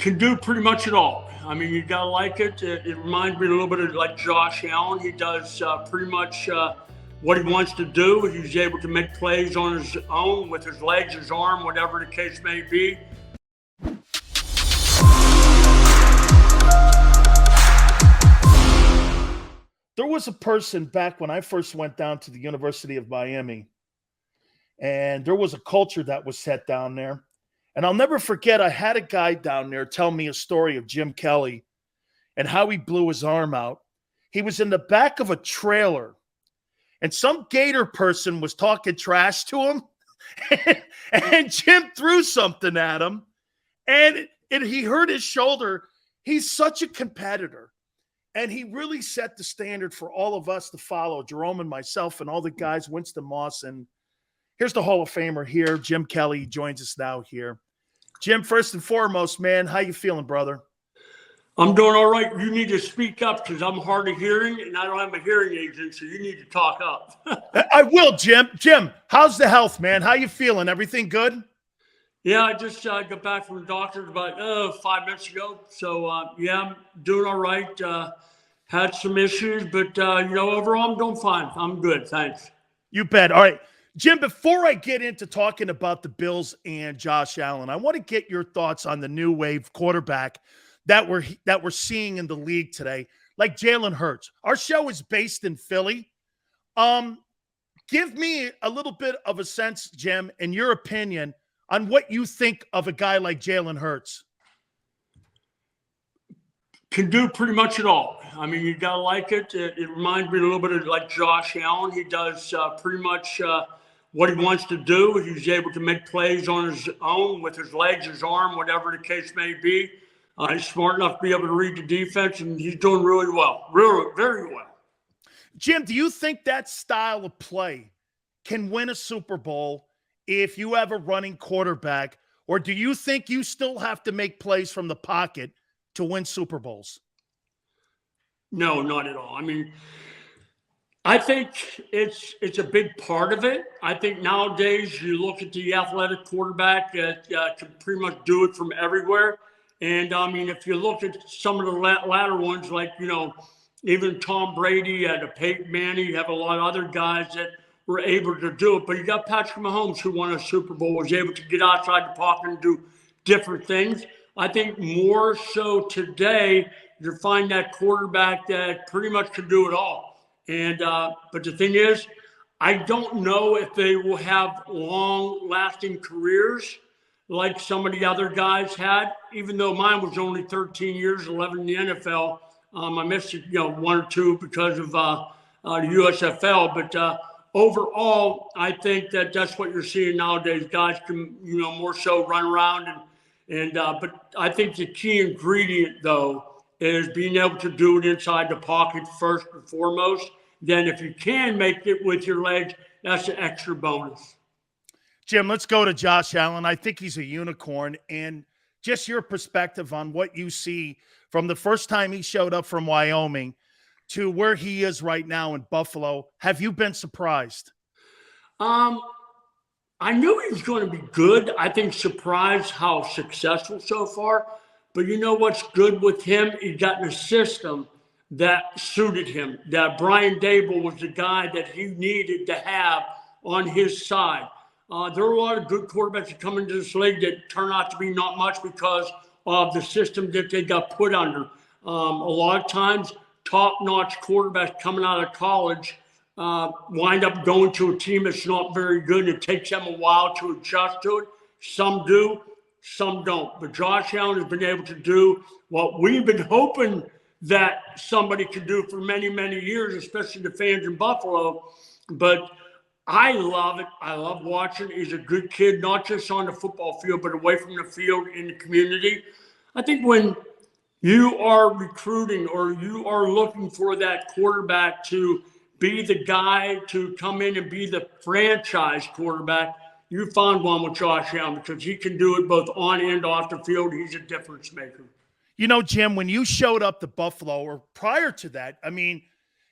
Can do pretty much it all. I mean, you gotta like it. It reminds me a little bit of like Josh Allen. He does pretty much what he wants to do. He's able to make plays on his own with his legs, his arm, whatever the case may be. There was a person back when I first went down to the University of Miami, and there was a culture that was set down there. And I'll never forget, I had a guy down there tell me a story of Jim Kelly and how he blew his arm out. He was in the back of a trailer, and some Gator person was talking trash to him, and Jim threw something at him, and he hurt his shoulder. He's such a competitor, and he really set the standard for all of us to follow, Jerome and myself and all the guys, Winston Moss, and here's the Hall of Famer here, Jim Kelly, joins us now here. Jim, first and foremost, man, how you feeling, brother? I'm doing all right. You need to speak up because I'm hard of hearing, and I don't have a hearing aid, so you need to talk up. I will, Jim. Jim, how's the health, man? How you feeling? Everything good? Yeah, I just got back from the doctor about 5 minutes ago. So, yeah, I'm doing all right. Had some issues, but, overall I'm doing fine. I'm good. Thanks. You bet. All right. Jim, before I get into talking about the Bills and Josh Allen, I want to get your thoughts on the new wave quarterback that we're seeing in the league today, like Jalen Hurts. Our show is based in Philly. Give me a little bit of a sense, Jim, in your opinion, on what you think of a guy like Jalen Hurts. Can do pretty much it all. I mean, you got to like it. It reminds me a little bit of like Josh Allen. He does pretty much what he wants to do. He's able to make plays on his own with his legs, his arm, whatever the case may be. He's smart enough to be able to read the defense, and he's doing really well, really, very well. Jim, do you think that style of play can win a Super Bowl if you have a running quarterback, or do you think you still have to make plays from the pocket to win Super Bowls? No, not at all. I mean, I think it's a big part of it. I think nowadays you look at the athletic quarterback that can pretty much do it from everywhere. And, I mean, if you look at some of the latter ones, like, even Tom Brady, a Peyton Manning, you have a lot of other guys that were able to do it. But you got Patrick Mahomes, who won a Super Bowl, was able to get outside the pocket and do different things. I think more so today, you find that quarterback that pretty much can do it all. And but the thing is, I don't know if they will have long-lasting careers like some of the other guys had. Even though mine was only 13 years, 11 in the NFL, I missed one or two because of the USFL. But overall, I think that's what you're seeing nowadays. Guys can more so run around and but I think the key ingredient though is being able to do it inside the pocket first and foremost. Then if you can make it with your legs, that's an extra bonus. Jim, let's go to Josh Allen. I think he's a unicorn. And just your perspective on what you see from the first time he showed up from Wyoming to where he is right now in Buffalo. Have you been surprised? I knew he was going to be good. I think surprised how successful so far. But you know what's good with him? He got in a system that suited him. That Brian Dable was the guy that he needed to have on his side. There are a lot of good quarterbacks that come into this league that turn out to be not much because of the system that they got put under. A lot of times, top-notch quarterbacks coming out of college wind up going to a team that's not very good. It takes them a while to adjust to it. Some do, some don't. But Josh Allen has been able to do what we've been hoping that somebody could do for many, many years, especially the fans in Buffalo. But I love it. I love watching. He's a good kid, not just on the football field, but away from the field in the community. I think when you are recruiting or you are looking for that quarterback to be the guy to come in and be the franchise quarterback, you found one with Josh Allen because he can do it both on and off the field. He's a difference maker. Jim, when you showed up to Buffalo or prior to that, I mean,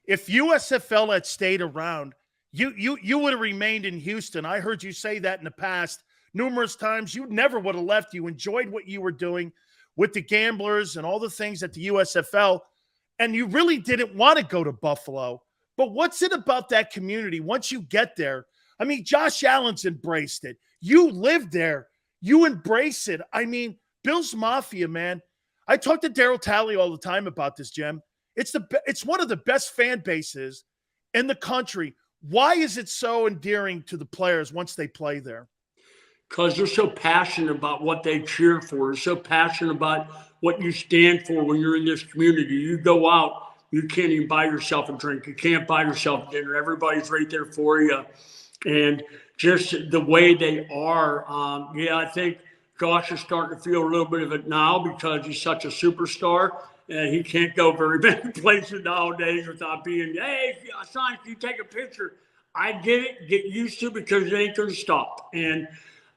if USFL had stayed around, you would have remained in Houston. I heard you say that in the past numerous times. You never would have left. You enjoyed what you were doing. with the gamblers and all the things at the USFL, and you really didn't want to go to Buffalo. But what's it about that community once you get there? I mean, Josh Allen's embraced it. You live there. You embrace it. I mean, Bill's Mafia, man. I talk to Daryl Talley all the time about this, Jim. It's one of the best fan bases in the country. Why is it so endearing to the players once they play there? Because they're so passionate about what they cheer for. They're so passionate about what you stand for when you're in this community. You go out, you can't even buy yourself a drink. You can't buy yourself dinner. Everybody's right there for you. And just the way they are, I think Josh is starting to feel a little bit of it now because he's such a superstar. And he can't go very many places nowadays without being, hey, son, can you take a picture? I get it, get used to it because it ain't going to stop. And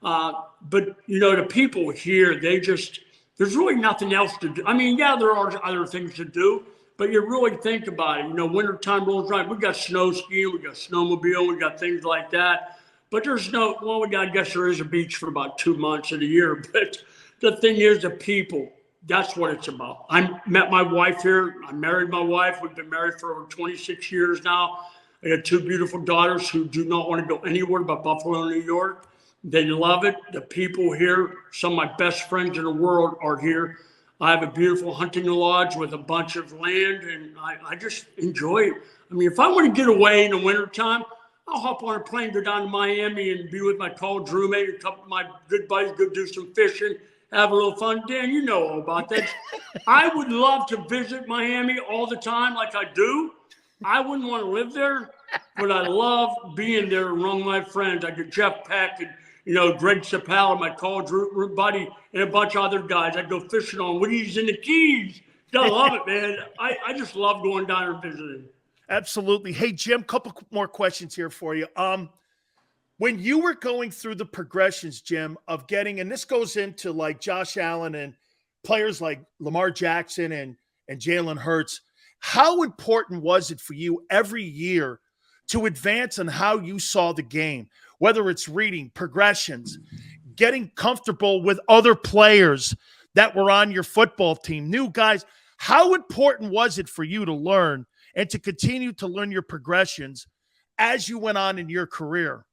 but, the people here, there's really nothing else to do. I mean, yeah, there are other things to do, but you really think about it. Wintertime rolls around. We got snow skiing, we got snowmobile, we got things like that. But I guess there is a beach for about 2 months of the year. But the thing is, the people, that's what it's about. I met my wife here. I married my wife. We've been married for over 26 years now. I got 2 beautiful daughters who do not want to go anywhere but Buffalo, New York. They love it. The people here, some of my best friends in the world are here. I have a beautiful hunting lodge with a bunch of land, and I just enjoy it. I mean, if I want to get away in the wintertime, I'll hop on a plane, go down to Miami, and be with my college roommate, a couple of my good buddies, go do some fishing, have a little fun. Dan, you know all about that. I would love to visit Miami all the time like I do. I wouldn't want to live there, but I love being there among my friends. I get Jeff Peck and Greg Chappelle, my college root buddy, and a bunch of other guys. I go fishing on Wheaties in the Keys. I love it, man. I just love going down there and visiting. Absolutely. Hey, Jim, couple more questions here for you. When you were going through the progressions, Jim, of getting, and this goes into like Josh Allen and players like Lamar Jackson and Jalen Hurts, how important was it for you every year to advance on how you saw the game? Whether it's reading, progressions, getting comfortable with other players that were on your football team, new guys. How important was it for you to learn and to continue to learn your progressions as you went on in your career?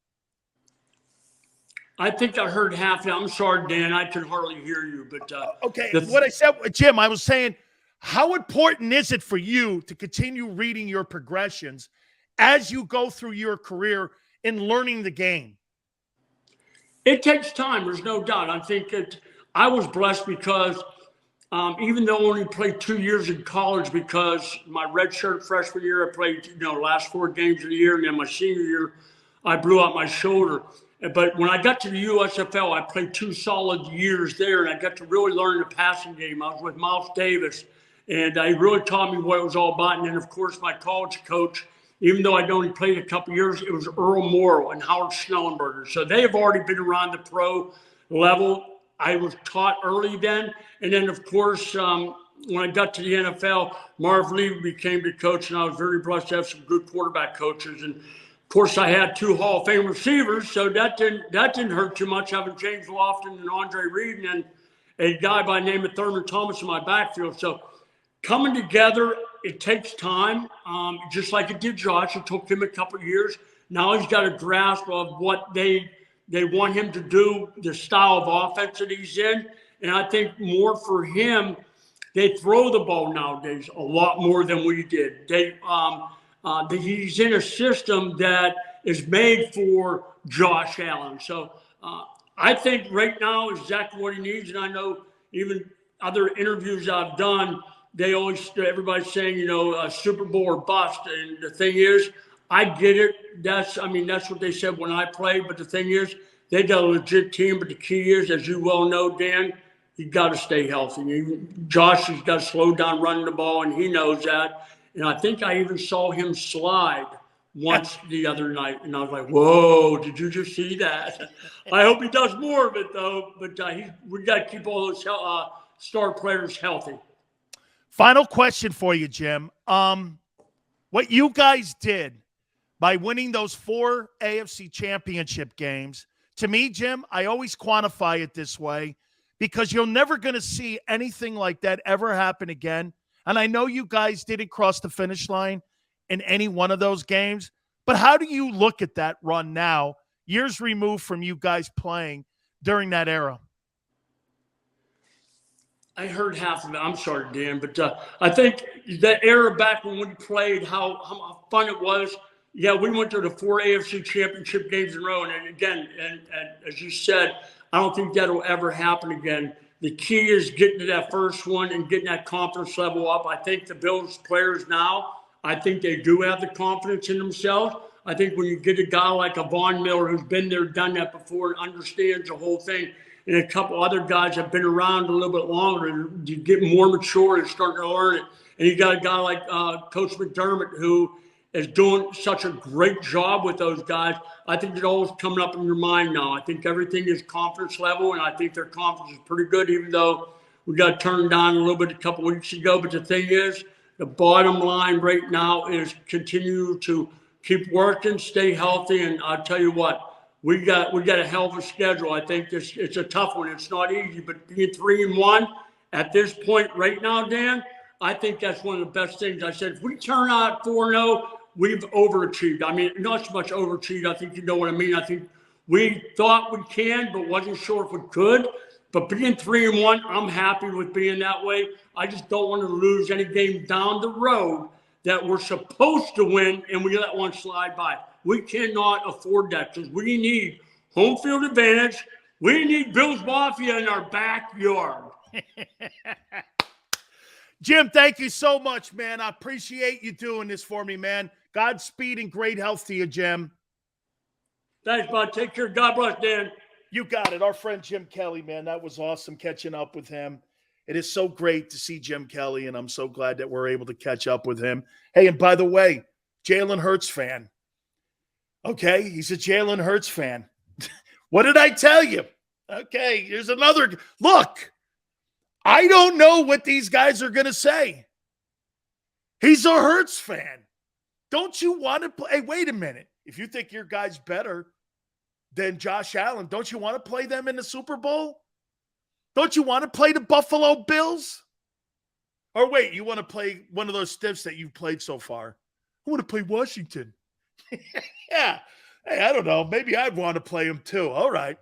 I think I heard half of it. I'm sorry, Dan. I could hardly hear you. But okay, what I said, Jim, I was saying, how important is it for you to continue reading your progressions as you go through your career in learning the game? It takes time. There's no doubt. I think I was blessed because even though I only played 2 years in college, because my redshirt freshman year, I played, last 4 games of the year. And then my senior year, I blew out my shoulder. But when I got to the USFL, I played 2 solid years there, and I got to really learn the passing game. I was with Miles Davis, and he really taught me what it was all about. And then, of course, my college coach, even though I'd only played a couple years, it was Earl Morrill and Howard Schnellenberger. So they have already been around the pro level. I was taught early then. And then, of course, when I got to the NFL, Marv Levy became the coach, and I was very blessed to have some good quarterback coaches. And, of course, I had 2 Hall of Fame receivers, so that didn't hurt too much, having James Lofton and Andre Reed and a guy by the name of Thurman Thomas in my backfield. So coming together, it takes time, just like it did Josh. It took him a couple of years. Now he's got a grasp of what they want him to do, the style of offense that he's in. And I think more for him, they throw the ball nowadays a lot more than we did. He's in a system that is made for Josh Allen. So I think right now is exactly what he needs. And I know even other interviews I've done, everybody's saying, Super Bowl or bust. And the thing is, I get it. That's what they said when I played. But the thing is, they got a legit team. But the key is, as you well know, Dan, you got to stay healthy. Josh has got to slow down running the ball, and he knows that. And I think I even saw him slide once the other night. And I was like, whoa, did you just see that? I hope he does more of it, though. But we got to keep all those star players healthy. Final question for you, Jim. What you guys did by winning those 4 AFC championship games, to me, Jim, I always quantify it this way. because you're never going to see anything like that ever happen again. And I know you guys didn't cross the finish line in any one of those games, but how do you look at that run now, years removed from you guys playing during that era? I heard half of it. I'm sorry, Dan, but I think that era back when we played, how fun it was. Yeah, we went to the 4 AFC championship games in a row. And again, and as you said, I don't think that'll ever happen again. The key is getting to that first one and getting that confidence level up. I think the Bills players now, I think they do have the confidence in themselves. I think when you get a guy like a Von Miller who's been there, done that before, and understands the whole thing, and a couple other guys have been around a little bit longer, and you get more mature and starting to learn it. And you got a guy like Coach McDermott who is doing such a great job with those guys. I think it's always coming up in your mind now. I think everything is confidence level, and I think their confidence is pretty good, even though we got turned down a little bit a couple weeks ago. But the thing is, the bottom line right now is continue to keep working, stay healthy, and I'll tell you what, we got a hell of a schedule. I think it's a tough one. It's not easy, but being 3-1 at this point right now, Dan, I think that's one of the best things. I said, if we turn out 4-0, we've overachieved. I mean, not so much overachieved. I think you know what I mean. I think we thought we can, but wasn't sure if we could. But being 3-1, I'm happy with being that way. I just don't want to lose any game down the road that we're supposed to win, and we let one slide by. We cannot afford that because we need home field advantage. We need Bills Mafia in our backyard. Jim, thank you so much, man. I appreciate you doing this for me, man. Godspeed and great health to you, Jim. Thanks, bud. Take care. God bless, Dan. You got it. Our friend Jim Kelly, man, that was awesome catching up with him. It is so great to see Jim Kelly, and I'm so glad that we're able to catch up with him. Hey, and by the way, Jalen Hurts fan. Okay, he's a Jalen Hurts fan. What did I tell you? Okay, here's another. Look, I don't know what these guys are going to say. He's a Hurts fan. Don't you want to play? Hey, wait a minute. If you think your guy's better than Josh Allen, don't you want to play them in the Super Bowl? Don't you want to play the Buffalo Bills? Or wait, you want to play one of those stiffs that you've played so far? I want to play Washington. Yeah. Hey, I don't know. Maybe I'd want to play them too. All right.